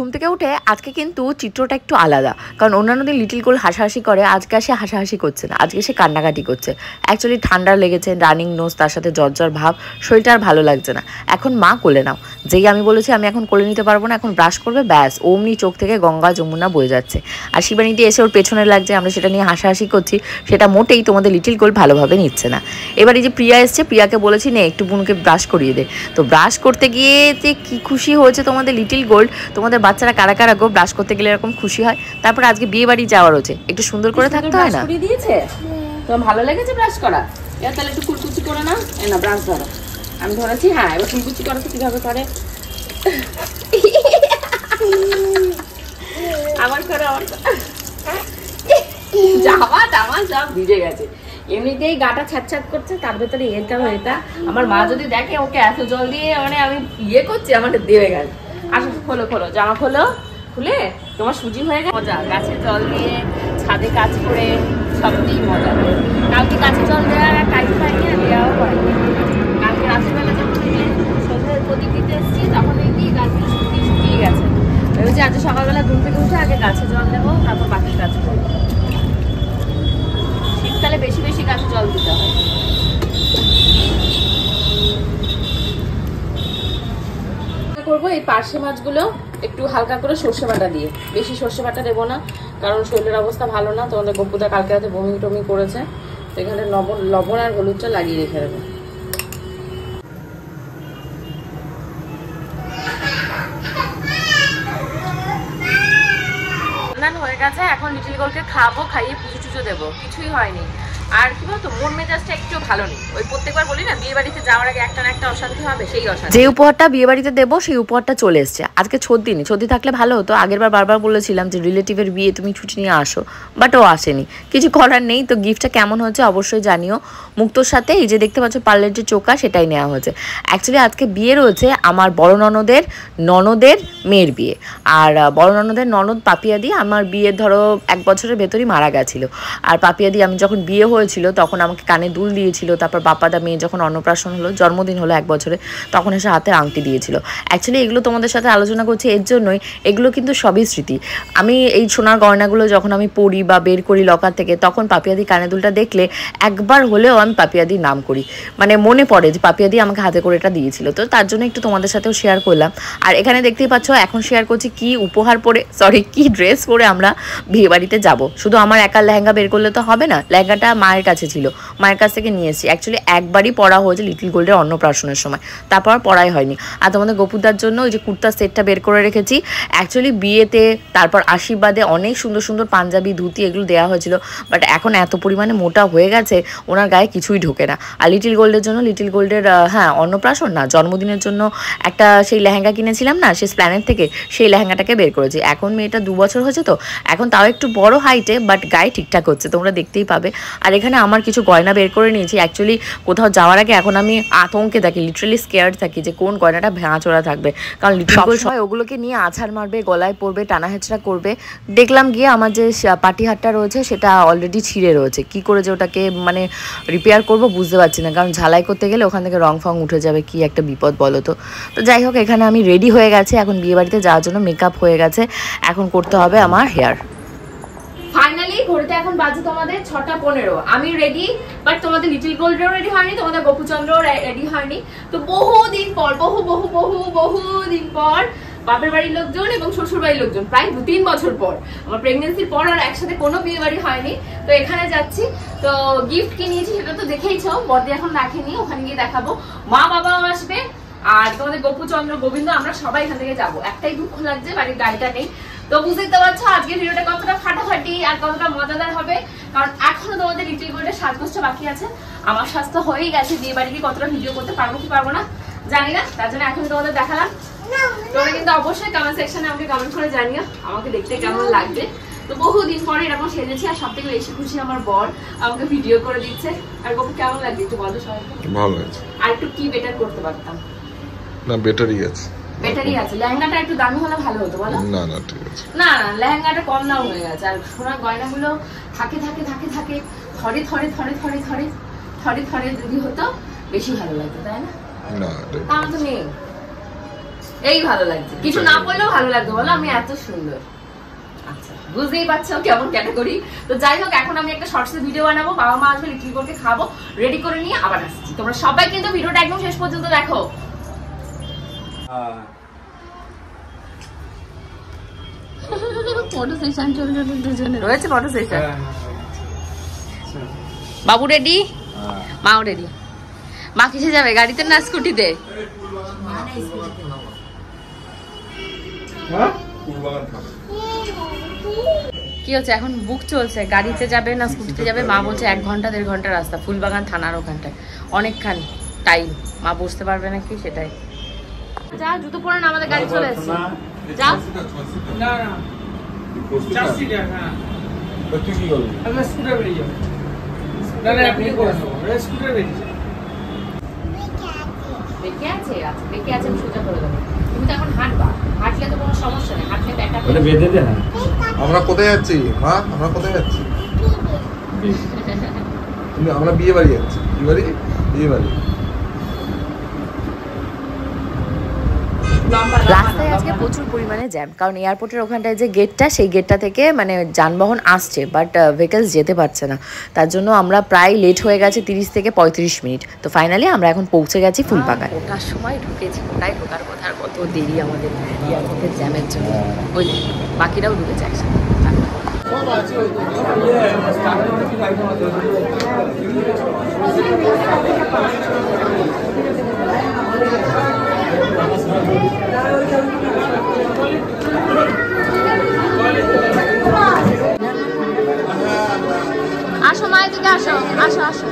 ঘুম থেকে উঠে আজকে কিন্তু চিত্রটা একটু আলাদা, কারণ অন্যান্য দিন লিটিল গোল্ড হাসাহাসি করে, আজকে সে হাসাহাসি করছে না, আজকে সে কান্নাকাটি করছে। অ্যাকচুয়ালি ঠান্ডা লেগেছে, রানিং নোজ, তার সাথে জ্বর ভাব, শরীরটা আর ভালো লাগছে না। এখন মা কোলে নাও, যেই আমি বলেছি আমি এখন কোলে নিতে পারবো না, এখন ব্রাশ করবে, ব্যাস অমনি চোখ থেকে গঙ্গা যমুনা বয়ে যাচ্ছে। আর শিবানীটি এসে ওর পেছনে লাগছে, আমরা সেটা নিয়ে হাসাহাসি করছি, সেটা মোটেই তোমাদের লিটিল গোল্ড ভালোভাবে নিচ্ছে না। এবার এই যে প্রিয়া এসছে, প্রিয়াকে বলেছি নে একটু বোনকে ব্রাশ করিয়ে দে, তো ব্রাশ করতে গিয়ে যে কি খুশি হয়েছে তোমাদের লিটিল গোল্ড। তোমাদের বাচ্চারা কারা কারা গো ব্রাশ করতে গেলে এরকম খুশি হয়? তারপর আজকে বিয়ে বাড়ি যাওয়ার হচ্ছে, একটু সুন্দর করে থাকতে হয় না? দিয়েছে তোমার ভালো লেগেছে ব্রাশ করা? এবার তাহলে একটু কুচকুচি করে না, না ব্রাশ ধরো, আমি ধরেছি। হ্যাঁ, এবার কুচকুচি করো তো কিভাবে করে, আমার করে আমার জামা টামা সব ভিজে গেছে, এমনিতেই গাটা ছ্যাঁত করছে, তার ভেতরে এটা এটা। আমার মা যদি দেখে ওকে এত জল দিয়ে মানে আমি ইয়ে করছি, আমাকে দেবে গেছে। আসো খোলো খোলো জামা খোলো, খুলে তোমার সুজি হয়ে গেছে। মজা গাছে জল দিয়ে ছাদে কাজ করে সবটাই মজা। কালকে গাছে জল দেওয়ার আর টাইম পাইনি, আর দেওয়াও হয়নি। কালকে রাত্রিবেলা যখন সন্ধ্যায় প্রদীপ দিতে এসেছি তখন কি গাছগুলো শুকিয়ে গেছে। ভেবেছি আজ সকালবেলা ঘুম থেকে উঠে আগে গাছে জল দেবো, তারপর বাকি কাজ করবো। শীতকালে বেশি বেশি গাছে জল দিতে হয়। করবো এই পার্শে মাছগুলো একটু হালকা করে সর্ষে বাটা দিয়ে, বেশি সর্ষে বাটা দেবো না, কারণ শরীরের অবস্থা ভালো না। তোমাদের গপুদা কালকে রাতে বমি টমি করেছে, তো এখানে লবণ আর হলুদটা লাগিয়ে রেখে দেবো। হয়ে গেছে, এখন লিটিল গোল্ডকে খাবো, খাইয়ে পুজো টুজো দেবো, কিছুই হয়নি। আর কি বলতো, মন মেজাজটা একটু ভালো নেই। ওই প্রত্যেকবার বলি না বিয়ে বাড়িতে যাওয়ার আগে একটা না একটা অশান্তি হবে, সেই অশান্তি। যে উপহারটা বিয়ে বাড়িতে দেবো সেই উপহারটা চলে এসছে। আজকে ছদ্দি থাকলে ভালো হতো, আগের বারবার বলেছিলাম যে রিলেটিভের বিয়ে তুমি ছুটি নিয়ে আসো, বাট ও আসেনি, কিছু করার নেই। তো গিফটটা কেমন হচ্ছে অবশ্যই জানিও। মুক্তোর সাথে এই যে দেখতে পাচ্ছ পার্লের যে চোকা, সেটাই নেওয়া হয়েছে। অ্যাকচুয়ালি আজকে বিয়ে রয়েছে আমার বড় ননদের মেয়ের বিয়ে। আর বড় ননদের ননদ পাপিয়াদি আমার বিয়ের ধরো 1 বছরের ভেতরই মারা গেছিলো। আর পাপিয়াদি আমি যখন বিয়ে হয়েছিল তখন আমাকে কানে দুল দিয়েছিল, তারপর বাপ্পাদা মেয়ে যখন অন্নপ্রাশন হলো, জন্মদিন হলো 1 বছরে, তখন এসে হাতে আংটি দিয়েছিল। অ্যাকচুয়ালি এগুলো তোমাদের সাথে আলোচনা করছি এর জন্যই, এগুলো কিন্তু সবই স্মৃতি। আমি এই সোনার গয়নাগুলো যখন আমি পরি বা বের করি লকার থেকে, তখন পাপিয়াদি কানে দুলটা দেখলে একবার হলেও আমি পাপিয়াদির নাম করি, মানে মনে পড়ে যে পাপিয়াদি আমাকে হাতে করে এটা দিয়েছিল। তো তার জন্য একটু তোমাদের সাথেও শেয়ার করলাম। আর এখানে দেখতেই পাচ্ছ এখন শেয়ার করছি কি উপহার পরে, কি ড্রেস পরে আমরা বিয়ে বাড়িতে যাবো। শুধু আমার একার লেহেঙ্গা বের করলে তো হবে না, লেহেঙ্গাটা মায়ের কাছে ছিল, মায়ের কাছ থেকে নিয়ে এসেছি। অ্যাকচুয়ালি একবারই পরা হয়েছে লিটিল গোল্ডের অন্নপ্রাশনের সময়, তারপর পরাই হয়নি। আর তোমাদের গপুদার জন্য ওই যে কুর্তার সেটটা বের করে রেখেছি। অ্যাকচুয়ালি বিয়েতে তারপর আশীর্বাদে অনেক সুন্দর সুন্দর পাঞ্জাবি ধুতি এগুলো দেওয়া হয়েছিল, বাট এখন এত পরিমাণে মোটা হয়ে গেছে ওনার গায়ে কিছুই ঢোকে না। আর লিটিল গোল্ডের জন্য, লিটিল গোল্ডের হ্যাঁ অন্নপ্রাশন না জন্মদিনের জন্য একটা সেই লেহেঙ্গা কিনেছিলাম না সেই স্প্ল্যানেট থেকে, সেই লেহেঙ্গাটাকে বের করেছি। এখন মেয়েটা 2 বছর হয়েছে, তো এখন তাও একটু বড় হাইটে, বাট গায়ে ঠিকঠাক হচ্ছে, তোমরা দেখতেই পাবে। আর এখানে আমার কিছু গয়না বের করে নিয়েছি। অ্যাকচুয়ালি কোথাও যাওয়ার আগে এখন আমি আতঙ্কে থাকি, লিটারালি স্কেয়ার্ড থাকি যে কোন গয়নাটা ভাঙাচোরা থাকবে, কারণ লিটিল গোল্ড সবাই ওগুলোকে নিয়ে আছাড় মারবে, গলায় পড়বে, টানা হেঁচড়া করবে। দেখলাম গিয়ে আমার যে পাটিহাটটা রয়েছে সেটা অলরেডি ছিঁড়ে রয়েছে, কি করে যে ওটাকে মানে রিপেয়ার করবো বুঝতে পারছি না, কারণ ঝালাই করতে গেলে ওখান থেকে রং ফং উঠে যাবে, কি একটা বিপদ বলো তো। তো যাই হোক, এখানে আমি রেডি হয়ে গেছি, এখন বিয়ে বাড়িতে যাওয়ার জন্য মেকআপ হয়ে গেছে, এখন করতে হবে আমার হেয়ার। ফাইনালি ঘড়িতে এখন বাজে তোমাদের 6:15, আমি রেডি, বাট তোমাদের লিটিল গোল্ডেরও রেডি হয়নি, তোমাদের গোপুচন্দ্রও রেডি হয়নি। তো বহুদিন পর, বহুদিন পর বাপের বাড়ির লোকজন এবং শ্বশুর বাড়ির লোকজন, প্রায় 2-3 বছর পর, আমার প্রেগনেন্সির পর আর একসাথে কোনো বিয়ে বাড়ি হয়নি। তো এখানে যাচ্ছি, তো গিফট কি নিয়েছি সেটা তো দেখেইছো, বড়দি এখন রাখেনি, ওখানে গিয়ে দেখাবো। মা বাবাও আসবে, আর তোমাদের গোপুচন্দ্র গোবিন্দ, আমরা সবাই এখান থেকে যাবো। একটাই দুঃখ লাগছে, বাড়ির গাড়িটা নেই। তো বুঝতে পারছো আজকে ভিডিওটা কতটা ফাটাফাটি আর কতটা মজাদার হবে, কারণ এখনো তোমাদের লিটিল গোল্ডের সাজগোজটা বাকি আছে। আমার স্বাস্থ্য হয়েই গেছে, বিয়ে বাড়ি গিয়ে কতটা ভিডিও করতে পারবো কি পারবো না জানি না, তার জন্য এখন তোমাদের দেখালাম। তোমরা কিন্তু অবশ্যই কমেন্ট সেকশনে আমাকে কমেন্ট করে জানিও আমাকে দেখতে কেমন লাগবে। তো বহুদিন পরে এরকম সেজেছি, আর সব থেকে বেশি খুশি আমার বর আমাকে ভিডিও করে দিচ্ছে। আর গপু কেমন লাগছে একটু বলো সবাইকে। ভালো আছে, আর একটু কি বেটার করতে পারতাম? না বেটারই আছে, বেটারই আছে। লেহেঙ্গাটা একটু দামি হলে ভালো হতো বলো। না না ঠিক আছে, না না লেহেঙ্গাটা কম দাম হয়ে গেছে, আর সোনার গয়নাগুলো থাকে থরে যদি হতো বেশি ভালো লাগতো, তাই না? না আমার তো নেই। এই ভালো লাগছে, কিছু না বললেও ভালো লাগবে বলো, আমি এত সুন্দর। আচ্ছা বুঝতেই পারছো কেমন ক্যাটাগরি। তো যাই হোক, এখন আমি একটা শর্টসের ভিডিও বানাবো, বাবা মা আসবে, লিটল গোলকে খাবো, রেডি করে নিয়ে আবার আসছি। তোমরা সবাই কিন্তু ভিডিওটা একদম শেষ পর্যন্ত দেখো। ফটো সেশন চলছে দুজনে, রয়েছে ফটো সেশন। বাবু রেডি, মাও রেডি। মা কিসে যাবে, গাড়িতে না স্কুটিতে? কি হচ্ছে এখন, বুক চলছে, গাড়িতে যাবে না স্কুটিতে যাবে? মা বলছে 1 ঘন্টা 1.5 ঘন্টা রাস্তা, ফুলবাগান থানার ওখানটায় অনেকখানি টাইম, মা বুঝতে পারবে নাকি সেটাই। যা জুতো পরে না, আমাদের গাড়ি চলে এসেছে। যা না না 4 সিটার। হ্যাঁ তুই কি করবি? আমি স্কুটার বেরিয়ে যাব। না না আপনি করে নাও, স্কুটার বেরিয়ে যাব। দেখে আছে, আচ্ছা দেখে আছে, আমি সোজা করে দেবো। তুমি তো এখন হাঁটবা, হাঁটলে তো কোনো সমস্যা নেই, হাঁটলে ব্যাটা ওটা বেঁধে দে। হ্যাঁ আমরা কোথায় যাচ্ছি মা? আমরা কোথায় যাচ্ছি? আমরা বিয়ে বাড়ি যাচ্ছি। কি বাড়ি? বিয়ে বাড়ি। রাস্তায় আজকে প্রচুর পরিমাণে জ্যাম, কারণ এয়ারপোর্টের ওখানটায় যে গেটটা, সেই গেটটা থেকে মানে যানবাহন আসছে, বাট ভেহিকলস যেতে পারছে না। তার জন্য আমরা প্রায় লেট হয়ে গেছে 30 থেকে 35 মিনিট। তো ফাইনালি আমরা এখন পৌঁছে গেছি ফুলবাগান। ওটার সময় ঢুকেছি, ওটাই ঢোকার কথা, আর কত দেরি আমাদের এয়ারপোর্টের জ্যামের জন্য। ওই বাকিরাও ঢুকেছে একসাথে। আসো মা, এদিকে আসো, আসো আসো।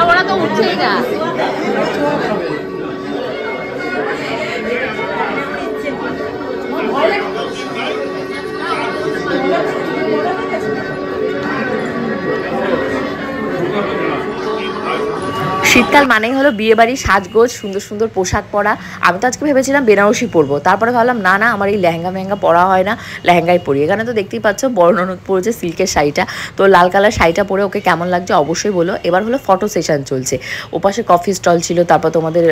ওরা তো উঠছেই না। শীতকাল মানেই হলো বিয়ে বাড়ি, সাজগোজ, সুন্দর সুন্দর পোশাক পরা। আমি তো আজকে ভেবেছিলাম বেনারসি পরবো, তারপরে ভাবলাম না না, আমার এই লেহেঙ্গা মেহেঙ্গা পরা হয় না, লেহেঙ্গাই পরি। এখানে তো দেখতেই পাচ্ছ বড় ননদ পরেছে সিল্কের শাড়িটা, তো লাল কালার শাড়িটা পরে ওকে কেমন লাগছে অবশ্যই বলো। এবার হলো ফটো সেশন চলছে, ওপাশে কফি স্টল ছিল, তারপর তোমাদের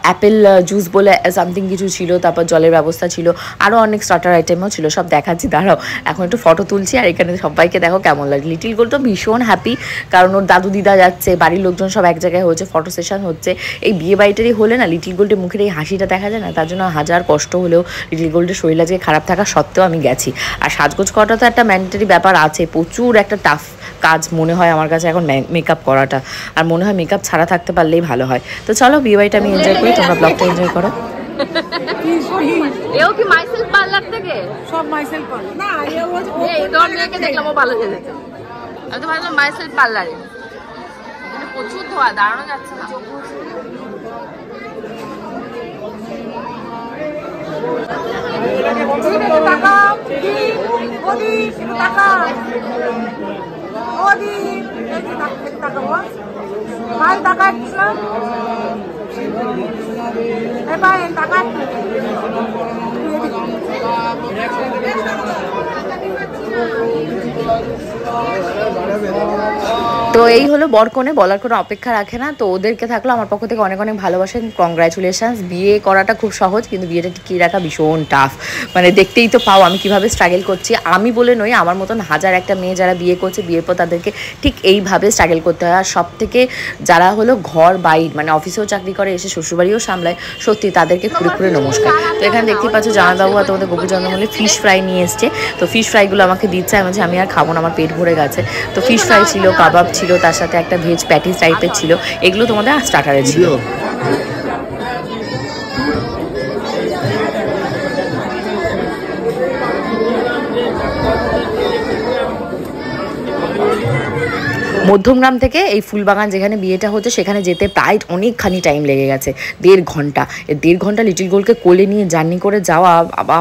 অ্যাপেল জুস বলে সামথিং কিছু ছিল, তারপর জলের ব্যবস্থা ছিল, আরও অনেক স্টার্টার আইটেমও ছিল, সব দেখাচ্ছি দাঁড়াও। এখন একটু ফটো তুলছি, আর এখানে সবাইকে দেখো কেমন লাগে। লিটিল গোল তো ভীষণ হ্যাপি, কারণ ওর দাদু দিদা যাচ্ছে, বাড়ির লোকজন সব এক জায়গায় হচ্ছে, ফটো সেশন হচ্ছে। এই বিয়ে বাড়িটারই হলে না লিটিল গোল্ডের মুখের এই হাসিটা দেখা যায় না, তার জন্য হাজার কষ্ট হলেও লিটিল গোল্ডের শরীর আজকে খারাপ থাকা সত্ত্বেও আমি গেছি। আর সাজগোজ করাটা তো একটা ম্যান্ডেটরি ব্যাপার আছে, প্রচুর একটা টাফ কাজ মনে হয় আমার কাছে এখন মেকআপ করাটা, আর মনে হয় মেকআপ ছাড়া থাকতে পারলেই ভালো হয়। তো চলো বিয়ে বাড়িটা আমি এনজয় করি, তোমরা ব্লগটা এনজয় করো। এও কি মাইসেলফ পার্লার থেকে? সব মাইসেলফ পার্লার না, এই তোর মেয়েকে দেখলাম ও ভালো খেলেছে। আমি তো ভাবলাম মাইসেলফ পার্লারে। প্রচুর ধোয়া, দাঁড়ানো যাচ্ছে না। টাকা ওদি টাকা ওদি টাকা বল ভাই, টাকা দিলাম এ ভাই, টাকা তো এই হলো বরকনে, বলার কোনো অপেক্ষা রাখে না। তো ওদেরকে থাকলো আমার পক্ষ থেকে অনেক অনেক ভালোবাসেন, কংগ্রাচুলেশনস। বিয়ে করাটা খুব সহজ, কিন্তু বিয়েটা টিকিয়ে রাখা ভীষণ টাফ। মানে দেখতেই তো পাও আমি কিভাবে স্ট্রাগল করছি। আমি বলে নই, আমার মতন হাজার একটা মেয়ে যারা বিয়ে করছে, বিয়ের পর তাদেরকে ঠিক এইভাবে স্ট্রাগল করতে হয়। আর সব থেকে যারা হলো ঘর বাইর, মানে অফিসেও চাকরি করে, এসে শ্বশুরবাড়িও সামলায়, সত্যি তাদেরকে খুঁড়ে খুঁড়ে নমস্কার। তো এখানে দেখতেই পাচ্ছ জামাইবাবু আর তোমাদের গোপীচন্দ্রমল্লী ফিশ ফ্রাই নিয়ে এসছে। তো ফিশ ফ্রাইগুলো আমাকে দিচ্ছে, আমি আর খাবো না, আমার পেট ভরে গেছে। তো ফিশ ফ্রাই ছিল, কাবাব ছিল, তার সাথে একটা ভেজ প্যাটিস টাইপের ছিল, এগুলো তোমাদের স্টার্টারে ছিল। মধ্যমগ্রাম থেকে এই ফুলবাগান যেখানে বিয়েটা হচ্ছে সেখানে যেতে প্রায় অনেকখানি টাইম লেগে গেছে, 1.5 ঘন্টা। 1.5 ঘন্টা লিটিল গোলকে কোলে নিয়ে জার্নি করে যাওয়া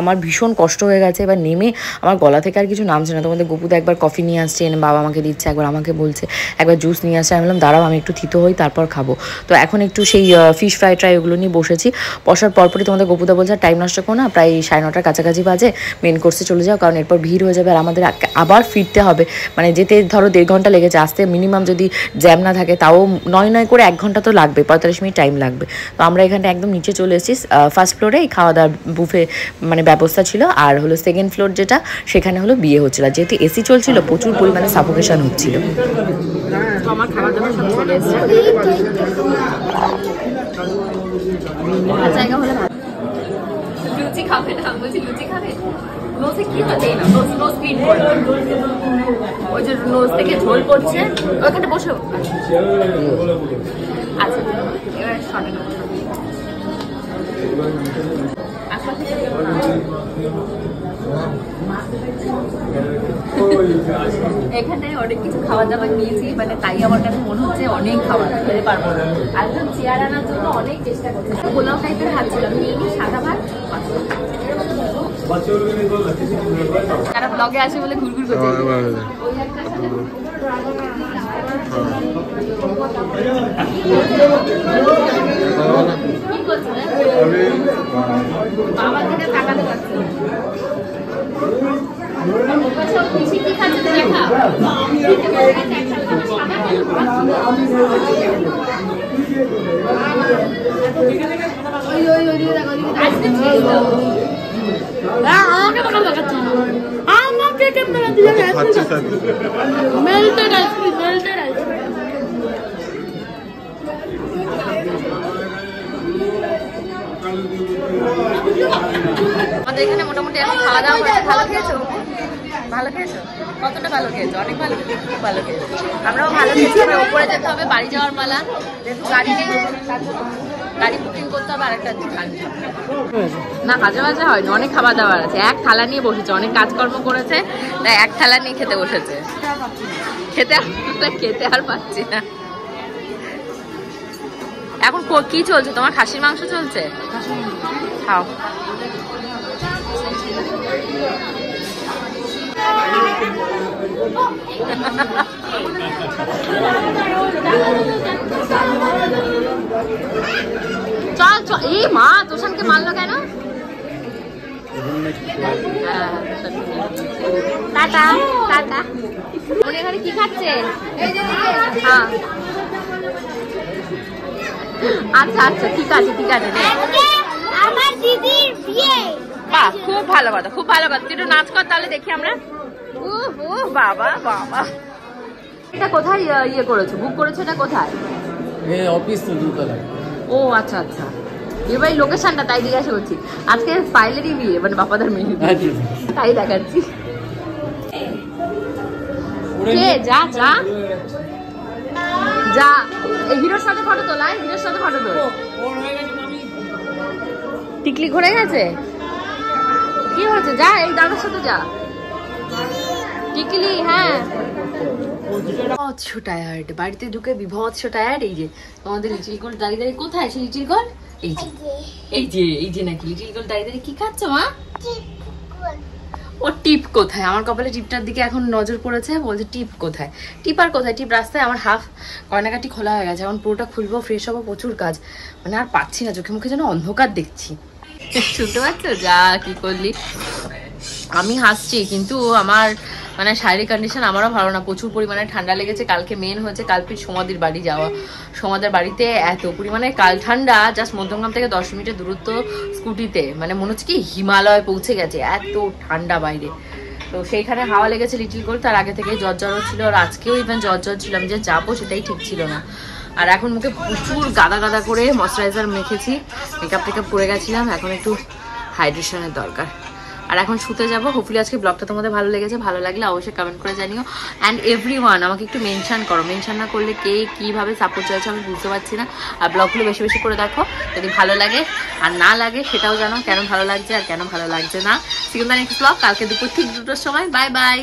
আমার ভীষণ কষ্ট হয়ে গেছে। এবার নেমে আমার গলা থেকে আর কিছু নামছে না। তোমাদের গপুদা একবার কফি নিয়ে আসছে, এনে বাবা আমাকে দিচ্ছে, একবার আমাকে বলছে, একবার জুস নিয়ে আসছে। আমি বললাম দাঁড়াও আমি একটু থিতো হই তারপর খাবো। তো এখন একটু সেই ফিশ ফ্রাই ট্রাই ওগুলো নিয়ে বসেছি। বসার পরপরই তোমাদের গপুদা বলছে টাইম নষ্ট করো না, প্রায় 9:30 কাছাকাছি বাজে, মেন কোর্সে চলে যাও, কারণ এরপর ভিড় হয়ে যাবে আর আমাদের আবার ফিরতে হবে। মানে যেতে ধরো 1.5 ঘন্টা লেগেছে, আসতে মিনিমাম যদি জ্যাম না থাকে তাও নয় করে 1 ঘন্টা তো লাগবে, 45 মিনিট টাইম লাগবে। তো আমরা এখানটা একদম নিচে চলে এসেছি। ফার্স্ট ফ্লোরে এই খাওয়া দাওয়ার বুফে মানে ব্যবস্থা ছিল, আর হলো সেকেন্ড ফ্লোর যেটা সেখানে হলো বিয়ে হচ্ছিল। যেহেতু এসি চলছিল প্রচুর পরিমাণে সাফোকেশন হচ্ছিল। তো আমার খাবার দাবার সব চলে এসেছে, জায়গা হলে ভালো। লুচি খাবে না, বলছি লুচি খাবে, নোজে কি দেয় না, নোজ ক্লিন করে, ওই যে নোজ থেকে ঝোল পড়ছে ওখানে বসে। আচ্ছা এবার শর্টে এখানে অনেক কিছু খাওয়া দাওয়া নিয়েছি, মানে তাই আমার কাছে মনে হচ্ছে অনেক খাবার খেতে পারবো না। আর চেয়ার আনার জন্য অনেক চেষ্টা করছি। পোলাও টাইপের ভাত ছিল, নিয়ে নিই সাদা ভাত। তারা ব্লগে আসে বলে ঘুরঘুর করছে। কি করছে বাবার দিকে তাকাতে পারছে না। কি খাচ্ছে দেখা মেল্টেড আইসক্রিম, মেল্টেড আইসক্রিম। আমাদের এখানে মোটামুটি এখন খাওয়া দাওয়া হয়েছে। ভালো খেয়েছো? ভালো খেয়েছো? কতটা ভালো খেয়েছো? অনেক ভালো খেয়েছো, খুব ভালো খেয়েছো। আমরাও ভালো খেয়েছি। এবার উপরে যেতে হবে, বাড়ি যাওয়ার পালা। যেহেতু গাড়ি নেই, গাড়ি বুকিং করতে হবে। আরেকটা না কাজে বাজে হয়নি, অনেক খাবার দাবার আছে। এক থালা নিয়ে বসেছে, অনেক কাজকর্ম করেছে তাই এক থালা নিয়ে খেতে বসেছে। খেতে আর পাচ্ছি না। এখন কি চলছে তোমার? খাসির মাংস চলছে, খাও। চল চল। এই মা তোষানকে মারলো কেন? Tata tata. উনি এখানে কি খাচ্ছে? হ্যাঁ আচ্ছা আচ্ছা ঠিক আছে ঠিক আছে। আমার দিদির বিয়ে। বাহ খুব ভালো কথা, খুব ভালো কথা। তুই একটু নাচ কর তাহলে দেখি আমরা। ও বাবা বাবা, এটা কোথায় ইয়ে করেছো, বুক করেছো? এটা কোথায়? অফিস তো দুতলায়। ও আচ্ছা আচ্ছা, এবার লোকেশনটা তাই জিজ্ঞাসা করছি। আজকে ফাইলেরই বিয়ে, মানে বাপাদার মেয়ে, তাই দেখাচ্ছি। কে যা যা যা, এই হিরোর সাথে ফটো তোলা, হিরোর সাথে ফটো তোল। টিকলি ঘুরে গেছে, কি হয়েছে? যা এই দাদার সাথে যা। টিকলি হ্যাঁ বিভৎস টায়ার্ড, বাড়িতে ঢুকে বিভৎস টায়ার্ড। এই যে তোমাদের লিটিল গোল দাঁড়িয়ে দাঁড়িয়ে, কোথায় সে লিটিল গোল? এই যে এই যে এই যে নাকি লিটিল গোল দাঁড়িয়ে দাঁড়িয়ে কি খাচ্ছ মা? ও টিপ কোথায়? আমার কপালে টিপটার দিকে এখন নজর পড়েছে, বলছে টিপ কোথায়? টিপ আর কোথায়? টিপ রাস্তায়। আমার হাফ গয়নাকাটি খোলা হয়ে গেছে, এখন পুরোটা খুলবো, ফ্রেশ হবো, প্রচুর কাজ, মানে আর পাচ্ছি না, চোখে মুখে যেন অন্ধকার দেখছি। শুনতে পাচ্ছ যা কি করলি? আমি হাসছি কিন্তু আমার মানে শারীরিক কন্ডিশন আমারও ভালো না, প্রচুর পরিমাণে ঠান্ডা লেগেছে। কালকে মেন হয়েছে কালপির সমাধির বাড়ি যাওয়া। সমাধির বাড়িতে এত পরিমাণে কাল ঠান্ডা, জাস্ট মধ্যমগ্রাম থেকে 10 মিনিটের দূরত্ব স্কুটিতে, মানে মনে হচ্ছে কি হিমালয় পৌঁছে গেছে, এত ঠান্ডা বাইরে। তো সেইখানে হাওয়া লেগেছে লিটিল গোল, তার আগে থেকে জ্বর ছিল, আর আজকেও ইভেন জ্বর ছিল। আমি যে যাবো সেটাই ঠিক ছিল না। আর এখন মুখে প্রচুর গাদা গাদা করে ময়শ্চারাইজার মেখেছি, মেকআপ টেকআপ করে গেছিলাম, এখন একটু হাইড্রেশনের দরকার। আর এখন শুতে যাবো। হোপফুলি আজকে ব্লগটা তোমাদের ভালো লেগেছে, ভালো লাগলে অবশ্যই কমেন্ট করে জানিও। অ্যান্ড এভরিওয়ান আমাকে একটু মেনশন করো, মেনশন না করলে কে কীভাবে সাপোর্ট চাইছে আমি বুঝতে পারছি না। আর ব্লগগুলো বেশি বেশি করে দেখো, যদি ভালো লাগে আর না লাগে সেটাও জানো, কেন ভালো লাগছে আর কেন ভালো লাগছে না। সিগন্যাল নেক্সট ব্লগ কালকে দুপুর ঠিক 2টোর সময়। Bye bye.